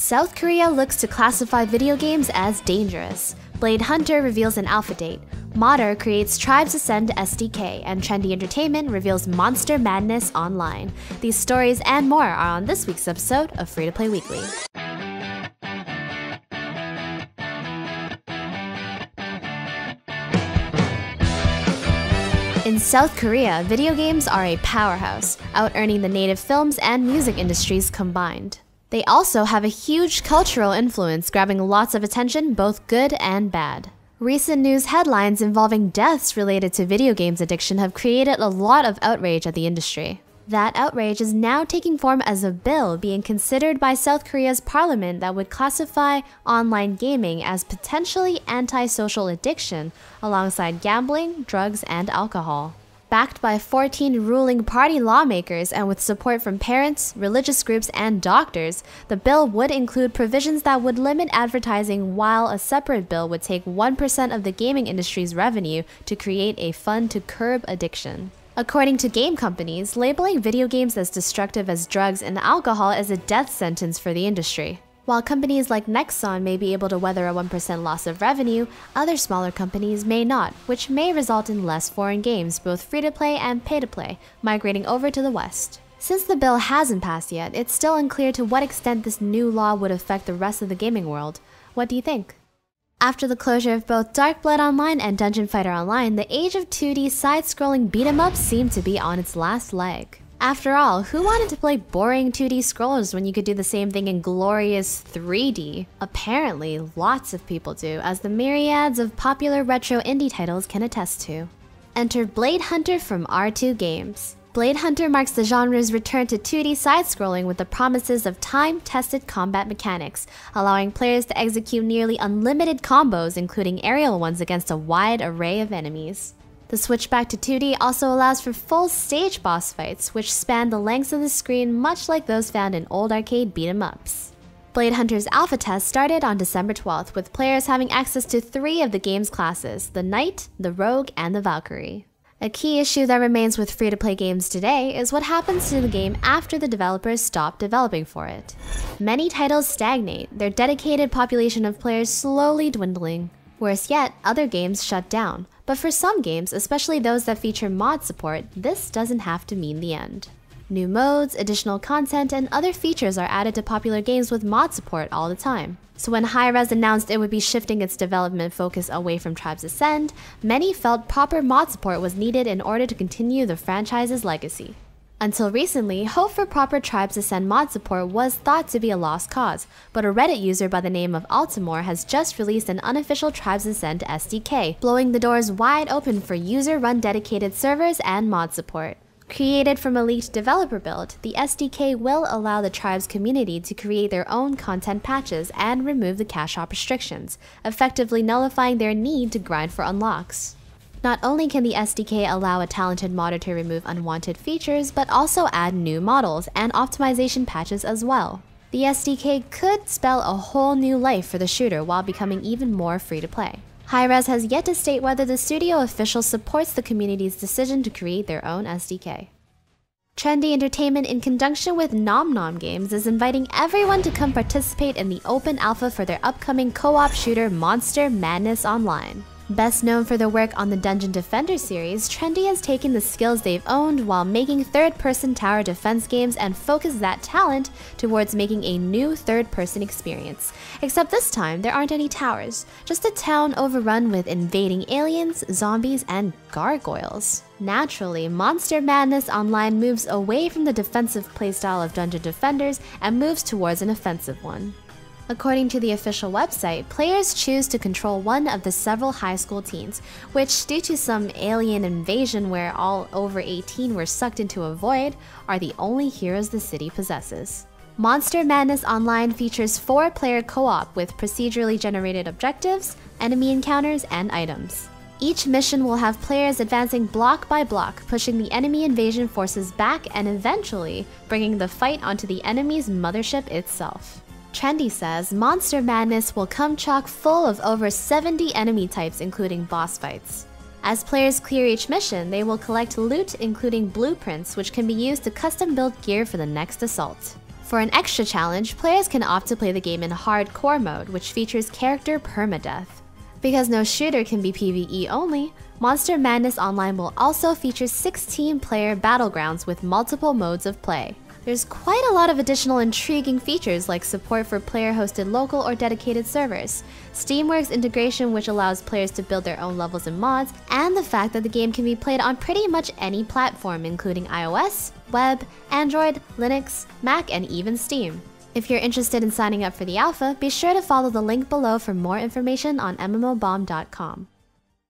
South Korea looks to classify video games as dangerous. Blade Hunter reveals an alpha date. Modder creates Tribes Ascend SDK, and Trendy Entertainment reveals Monster Madness Online. These stories and more are on this week's episode of Free-to-Play Weekly. In South Korea, video games are a powerhouse, out-earning the native films and music industries combined. They also have a huge cultural influence, grabbing lots of attention, both good and bad. Recent news headlines involving deaths related to video games addiction have created a lot of outrage at the industry. That outrage is now taking form as a bill being considered by South Korea's parliament that would classify online gaming as potentially antisocial addiction alongside gambling, drugs, and alcohol. Backed by 14 ruling party lawmakers and with support from parents, religious groups, and doctors, the bill would include provisions that would limit advertising, while a separate bill would take 1% of the gaming industry's revenue to create a fund to curb addiction. According to game companies, labeling video games as destructive as drugs and alcohol is a death sentence for the industry. While companies like Nexon may be able to weather a 1% loss of revenue, other smaller companies may not, which may result in less foreign games, both free-to-play and pay-to-play, migrating over to the West. Since the bill hasn't passed yet, it's still unclear to what extent this new law would affect the rest of the gaming world. What do you think? After the closure of both Dark Blood Online and Dungeon Fighter Online, the age of 2D side-scrolling beat-em-ups seemed to be on its last leg. After all, who wanted to play boring 2D scrollers when you could do the same thing in glorious 3D? Apparently, lots of people do, as the myriads of popular retro indie titles can attest to. Enter Blade Hunter from R2 Games. Blade Hunter marks the genre's return to 2D side-scrolling with the promises of time-tested combat mechanics, allowing players to execute nearly unlimited combos, including aerial ones against a wide array of enemies. The switch back to 2D also allows for full stage boss fights, which span the lengths of the screen much like those found in old arcade beat-em-ups. Blade Hunter's alpha test started on December 12th, with players having access to 3 of the game's classes: the Knight, the Rogue, and the Valkyrie. A key issue that remains with free-to-play games today is what happens to the game after the developers stop developing for it. Many titles stagnate, their dedicated population of players slowly dwindling. Worse yet, other games shut down. But for some games, especially those that feature mod support, this doesn't have to mean the end. New modes, additional content, and other features are added to popular games with mod support all the time. So when Raiderz announced it would be shifting its development focus away from Tribes Ascend, many felt proper mod support was needed in order to continue the franchise's legacy. Until recently, hope for proper Tribes Ascend mod support was thought to be a lost cause, but a Reddit user by the name of Altimore has just released an unofficial Tribes Ascend SDK, blowing the doors wide open for user-run dedicated servers and mod support. Created from a leaked developer build, the SDK will allow the Tribes community to create their own content patches and remove the cash hop restrictions, effectively nullifying their need to grind for unlocks. Not only can the SDK allow a talented modder to remove unwanted features, but also add new models and optimization patches as well. The SDK could spell a whole new life for the shooter while becoming even more free-to-play. Raiderz has yet to state whether the studio official supports the community's decision to create their own SDK. Trendy Entertainment, in conjunction with Nom Nom Games, is inviting everyone to come participate in the open alpha for their upcoming co-op shooter Monster Madness Online. Best known for their work on the Dungeon Defender series, Trendy has taken the skills they've owned while making third-person tower defense games and focused that talent towards making a new third-person experience. Except this time, there aren't any towers, just a town overrun with invading aliens, zombies, and gargoyles. Naturally, Monster Madness Online moves away from the defensive playstyle of Dungeon Defenders and moves towards an offensive one. According to the official website, players choose to control one of the several high school teens, which, due to some alien invasion where all over 18 were sucked into a void, are the only heroes the city possesses. Monster Madness Online features 4-player co-op with procedurally generated objectives, enemy encounters, and items. Each mission will have players advancing block by block, pushing the enemy invasion forces back and eventually bringing the fight onto the enemy's mothership itself. Trendy says Monster Madness will come chock full of over 70 enemy types, including boss fights. As players clear each mission, they will collect loot including blueprints, which can be used to custom build gear for the next assault. For an extra challenge, players can opt to play the game in hardcore mode, which features character permadeath. Because no shooter can be PvE only, Monster Madness Online will also feature 16-player battlegrounds with multiple modes of play. There's quite a lot of additional intriguing features like support for player-hosted local or dedicated servers, Steamworks integration which allows players to build their own levels and mods, and the fact that the game can be played on pretty much any platform including iOS, web, Android, Linux, Mac, and even Steam. If you're interested in signing up for the alpha, be sure to follow the link below for more information on MMOBomb.com.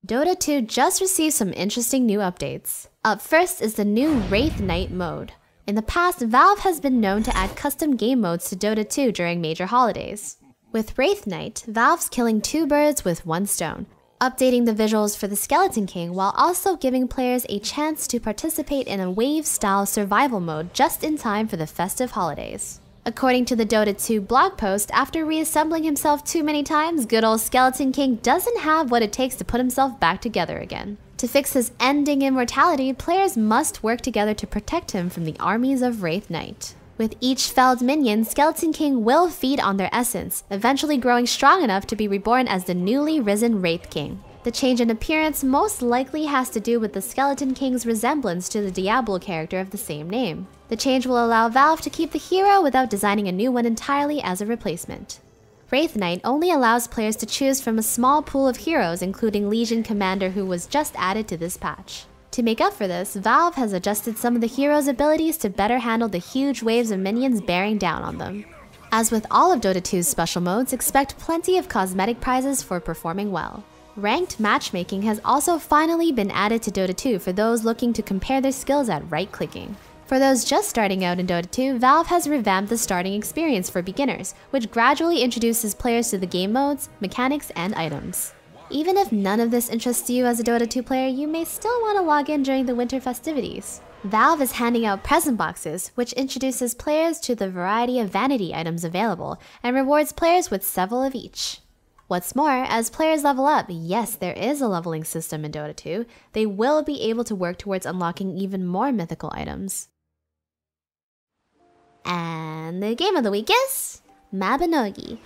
Dota 2 just received some interesting new updates. Up first is the new Wraith Knight mode. In the past, Valve has been known to add custom game modes to Dota 2 during major holidays. With Wraith Knight, Valve's killing 2 birds with 1 stone, updating the visuals for the Skeleton King while also giving players a chance to participate in a wave-style survival mode just in time for the festive holidays. According to the Dota 2 blog post, after reassembling himself too many times, good old Skeleton King doesn't have what it takes to put himself back together again. To fix his ending immortality, players must work together to protect him from the armies of Wraith Knight. With each felled minion, Skeleton King will feed on their essence, eventually growing strong enough to be reborn as the newly risen Wraith King. The change in appearance most likely has to do with the Skeleton King's resemblance to the Diablo character of the same name. The change will allow Valve to keep the hero without designing a new one entirely as a replacement. Wraith Knight only allows players to choose from a small pool of heroes, including Legion Commander, who was just added to this patch. To make up for this, Valve has adjusted some of the heroes' abilities to better handle the huge waves of minions bearing down on them. As with all of Dota 2's special modes, expect plenty of cosmetic prizes for performing well. Ranked matchmaking has also finally been added to Dota 2 for those looking to compare their skills at right-clicking. For those just starting out in Dota 2, Valve has revamped the starting experience for beginners, which gradually introduces players to the game modes, mechanics, and items. Even if none of this interests you as a Dota 2 player, you may still want to log in during the winter festivities. Valve is handing out present boxes, which introduces players to the variety of vanity items available, and rewards players with several of each. What's more, as players level up, yes, there is a leveling system in Dota 2, they will be able to work towards unlocking even more mythical items. And the game of the week is Mabinogi.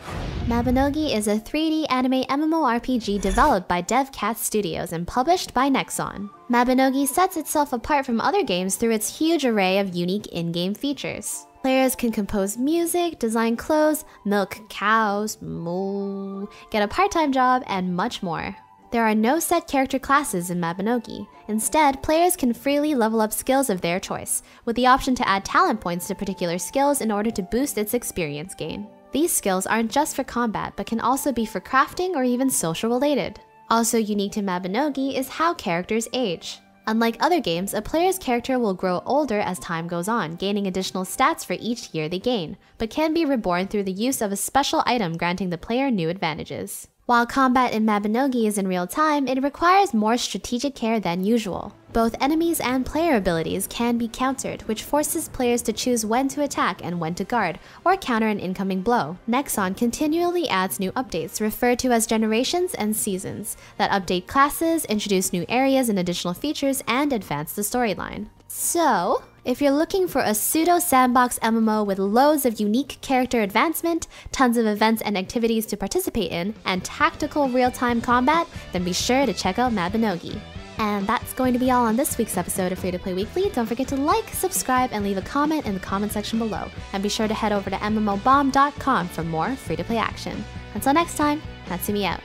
Mabinogi is a 3D anime MMORPG developed by DevCat Studios and published by Nexon. Mabinogi sets itself apart from other games through its huge array of unique in-game features. Players can compose music, design clothes, milk cows, moo, get a part-time job, and much more. There are no set character classes in Mabinogi. Instead, players can freely level up skills of their choice, with the option to add talent points to particular skills in order to boost its experience gain. These skills aren't just for combat, but can also be for crafting or even social related. Also unique to Mabinogi is how characters age. Unlike other games, a player's character will grow older as time goes on, gaining additional stats for each year they gain, but can be reborn through the use of a special item granting the player new advantages. While combat in Mabinogi is in real time, it requires more strategic care than usual. Both enemies and player abilities can be countered, which forces players to choose when to attack and when to guard, or counter an incoming blow. Nexon continually adds new updates, referred to as generations and seasons, that update classes, introduce new areas and additional features, and advance the storyline. So, if you're looking for a pseudo-sandbox MMO with loads of unique character advancement, tons of events and activities to participate in, and tactical real-time combat, then be sure to check out Mabinogi. And that's going to be all on this week's episode of Free-to-Play Weekly. Don't forget to like, subscribe, and leave a comment in the comment section below. And be sure to head over to MMOBomb.com for more free-to-play action. Until next time, Natsumii out.